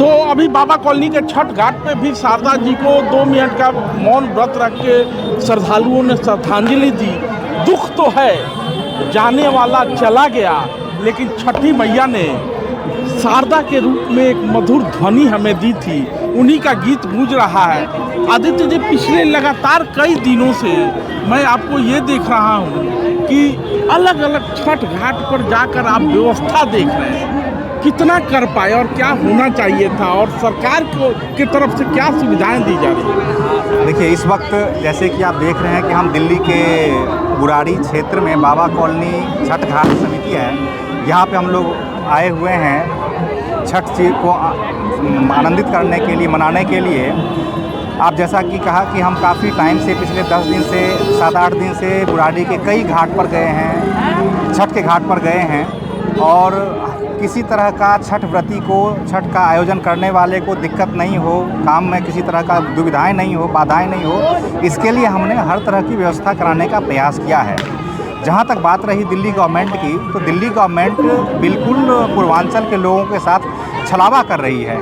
तो अभी बाबा कॉलोनी के छठ घाट पे भी शारदा जी को 2 मिनट का मौन व्रत रख के श्रद्धालुओं ने श्रद्धांजलि दी। दुख तो है, जाने वाला चला गया, लेकिन छठी मैया ने शारदा के रूप में एक मधुर ध्वनि हमें दी थी। उन्हीं का गीत गूंज रहा है। आदित्य जी, पिछले लगातार कई दिनों से मैं आपको ये देख रहा हूँ कि अलग अलग छठ घाट पर जाकर आप व्यवस्था देख रहे हैं। कितना कर पाए और क्या होना चाहिए था, और सरकार की तरफ से क्या सुविधाएं दी जा रही हैं? देखिए, इस वक्त जैसे कि आप देख रहे हैं कि हम दिल्ली के बुराड़ी क्षेत्र में बाबा कॉलोनी छठ घाट समिति है, यहाँ पे हम लोग आए हुए हैं छठ को आनंदित करने के लिए, मनाने के लिए। आप जैसा कि कहा कि हम काफ़ी टाइम से, पिछले 10 दिन से, 7-8 दिन से बुराड़ी के कई घाट पर गए हैं, छठ के घाट पर गए हैं, और किसी तरह का छठ व्रती को, छठ का आयोजन करने वाले को दिक्कत नहीं हो, काम में किसी तरह का दुविधाएं नहीं हो, बाधाएं नहीं हो, इसके लिए हमने हर तरह की व्यवस्था कराने का प्रयास किया है। जहां तक बात रही दिल्ली गवर्नमेंट की, तो दिल्ली गवर्नमेंट बिल्कुल पूर्वांचल के लोगों के साथ छलावा कर रही है।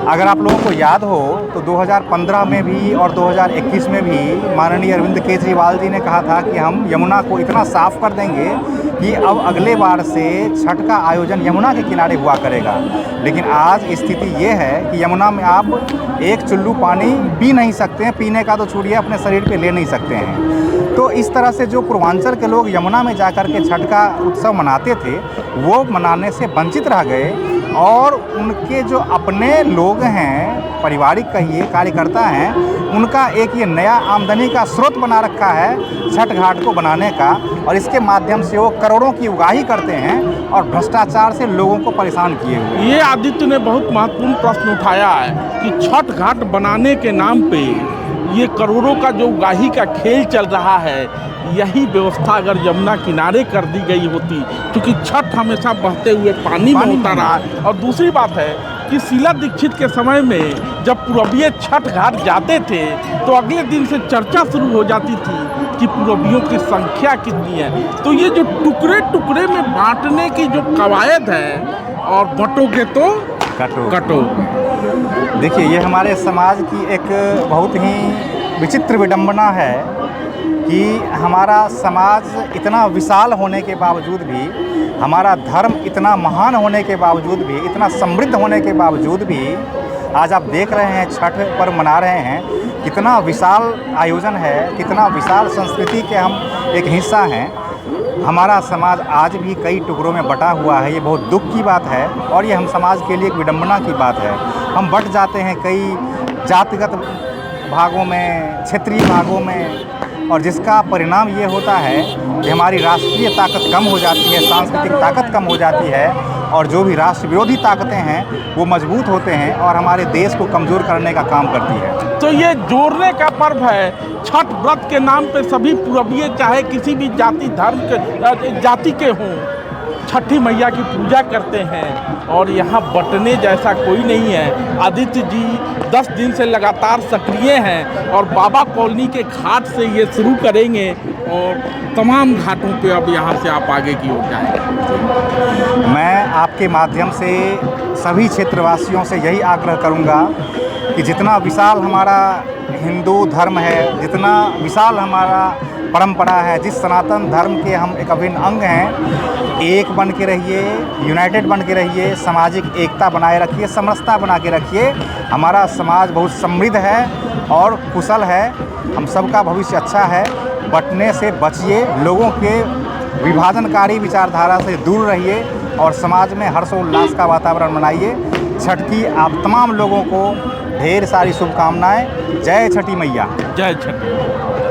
अगर आप लोगों को याद हो तो 2015 में भी और 2021 में भी माननीय अरविंद केजरीवाल जी ने कहा था कि हम यमुना को इतना साफ़ कर देंगे कि अब अगले बार से छठ का आयोजन यमुना के किनारे हुआ करेगा। लेकिन आज स्थिति ये है कि यमुना में आप एक चुल्लू पानी पी नहीं सकते हैं, पीने का तो छोड़िए, अपने शरीर पे ले नहीं सकते हैं। तो इस तरह से जो पूर्वांचल के लोग यमुना में जाकर के छठ का उत्सव मनाते थे, वो मनाने से वंचित रह गए, और उनके जो अपने लोग हैं, पारिवारिक कहिए, कार्यकर्ता हैं, उनका एक ये नया आमदनी का स्रोत बना रखा है छठ घाट को बनाने का, और इसके माध्यम से वो करोड़ों की उगाही करते हैं और भ्रष्टाचार से लोगों को परेशान किए हुए। ये आदित्य ने बहुत महत्वपूर्ण प्रश्न उठाया है कि छठ घाट बनाने के नाम पे ये करोड़ों का जो उगाही का खेल चल रहा है, यही व्यवस्था अगर यमुना किनारे कर दी गई होती, क्योंकि छठ हमेशा बहते हुए पानी में होता रहा है। और दूसरी बात है कि शीला दीक्षित के समय में जब पूरबिये छठ घाट जाते थे, तो अगले दिन से चर्चा शुरू हो जाती थी कि पूरबियों की संख्या कितनी है। तो ये जो टुकड़े टुकड़े में बांटने की जो कवायद है, और बटोगे तो कटो। देखिए, ये हमारे समाज की एक बहुत ही विचित्र विडंबना है कि हमारा समाज इतना विशाल होने के बावजूद भी, हमारा धर्म इतना महान होने के बावजूद भी, इतना समृद्ध होने के बावजूद भी, आज आप देख रहे हैं छठ पर्व मना रहे हैं, कितना विशाल आयोजन है, कितना विशाल संस्कृति के हम एक हिस्सा हैं। हमारा समाज आज भी कई टुकड़ों में बटा हुआ है। ये बहुत दुख की बात है, और ये हम समाज के लिए एक विडंबना की बात है। हम बट जाते हैं कई जातिगत भागों में, क्षेत्रीय भागों में, और जिसका परिणाम ये होता है कि हमारी राष्ट्रीय ताकत कम हो जाती है, सांस्कृतिक ताकत कम हो जाती है, और जो भी राष्ट्र विरोधी ताकतें हैं वो मजबूत होते हैं और हमारे देश को कमज़ोर करने का काम करती है। तो ये जोड़ने का पर्व है। छठ व्रत के नाम पे सभी पूरबिये, चाहे किसी भी जाति धर्म के जाति के हों, छठी मैया की पूजा करते हैं, और यहाँ बटने जैसा कोई नहीं है। आदित्य जी 10 दिन से लगातार सक्रिय हैं, और बाबा कॉलोनी के घाट से ये शुरू करेंगे, और तमाम घाटों पे अब यहाँ से आप आगे की ओर जाएंगे। मैं आपके माध्यम से सभी क्षेत्रवासियों से यही आग्रह करूँगा कि जितना विशाल हमारा हिंदू धर्म है, जितना विशाल हमारा परंपरा है, जिस सनातन धर्म के हम एक अभिन्न अंग हैं, एक बन के रहिए, यूनाइटेड बन के रहिए, सामाजिक एकता बनाए रखिए, समरसता बना के रखिए। हमारा समाज बहुत समृद्ध है और कुशल है, हम सबका भविष्य अच्छा है। बंटने से बचिए, लोगों के विभाजनकारी विचारधारा से दूर रहिए, और समाज में हर्षोल्लास का वातावरण बनाइए। छठ की आप तमाम लोगों को ढेर सारी शुभकामनाएं। जय छठी मैया। जय छठी।